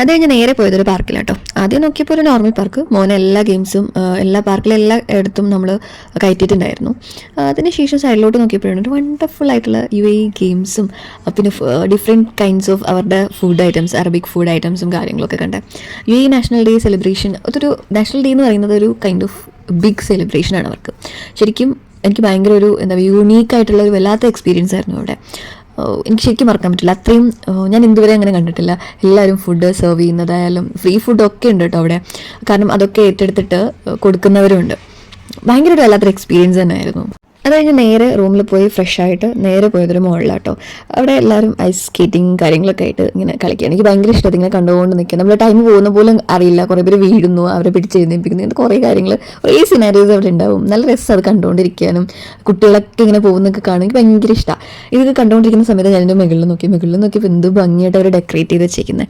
അത് കഴിഞ്ഞ് നേരെ പോയതൊരു പാർക്കിലാട്ടോ. ആദ്യം നോക്കിയപ്പോൾ ഒരു നോർമൽ പാർക്ക്, മോനെ എല്ലാ ഗെയിംസും എല്ലാ പാർക്കിലെ എല്ലാ ഇടത്തും നമ്മൾ കയറ്റിയിട്ടുണ്ടായിരുന്നു. അതിനുശേഷം സൈഡിലോട്ട് നോക്കിയപ്പോഴാണ് ഒരു വണ്ടർഫുൾ ആയിട്ടുള്ള UAE ഗെയിംസും പിന്നെ ഡിഫറെൻറ്റ് കൈൻഡ്സ് ഓഫ് അവരുടെ ഫുഡ് ഐറ്റംസ്, അറബിക് ഫുഡ് ഐറ്റംസും കാര്യങ്ങളൊക്കെ കണ്ടത്. UAE നാഷണൽ ഡേ സെലിബ്രേഷൻ, അതൊരു നാഷണൽ ഡേ എന്ന് പറയുന്നത് ഒരു കൈൻഡ് ഓഫ് ബിഗ് സെലിബ്രേഷനാണ് അവർക്ക്. ശരിക്കും എനിക്ക് ഭയങ്കര ഒരു യൂണീക്കായിട്ടുള്ള ഒരു വല്ലാത്ത എക്സ്പീരിയൻസ് ആയിരുന്നു അവിടെ. എനിക്ക് ശരിക്കും മറക്കാൻ പറ്റില്ല. അത്രയും ഞാൻ ഇതുവരെ അങ്ങനെ കണ്ടിട്ടില്ല. എല്ലാവരും ഫുഡ് സെർവ് ചെയ്യുന്നതായാലും ഫ്രീ ഫുഡൊക്കെ ഉണ്ട് കേട്ടോ അവിടെ. കാരണം അതൊക്കെ ഏറ്റെടുത്തിട്ട് കൊടുക്കുന്നവരുണ്ട്. ഭയങ്കര ഒരു വല്ലാത്തൊരു എക്സ്പീരിയൻസ് തന്നെയായിരുന്നു. അത് കഴിഞ്ഞ് നേരെ റൂമിൽ പോയി ഫ്രഷ് ആയിട്ട് നേരെ പോയതൊരു മുകളിലാട്ടോ. അവിടെ എല്ലാവരും ഐസ് സ്കേറ്റിങ് കാര്യങ്ങളൊക്കെ ആയിട്ട് ഇങ്ങനെ കളിക്കുക. എനിക്ക് ഭയങ്കര ഇഷ്ടം ഇങ്ങനെ കണ്ടുകൊണ്ട് നിൽക്കുക. നമ്മൾ ടൈം പോകുന്ന പോലും അറിയില്ല. കുറേ പേര് വീഴുന്നു, അവരെ പിടിച്ച് എഴുന്നേൽപ്പിക്കുന്നു, ഇങ്ങനത്തെ കുറേ കാര്യങ്ങൾ, കുറേ സിനാരിയോസ് അവിടെ ഉണ്ടാവും. നല്ല രസം അത് കണ്ടുകൊണ്ടിരിക്കാനും. കുട്ടികളൊക്കെ ഇങ്ങനെ പോകുന്നൊക്കെ കാണും. എനിക്ക് ഭയങ്കര ഇഷ്ടമാണ്. ഇതൊക്കെ കണ്ടുകൊണ്ടിരിക്കുന്ന സമയത്ത് ഞാൻ എൻ്റെ മുകളിൽ നോക്കിയപ്പോൾ എന്ത് ഭംഗിയായിട്ട് അവർ ഡെക്കറേറ്റ് ചെയ്ത് വെച്ചേക്കുന്നത്.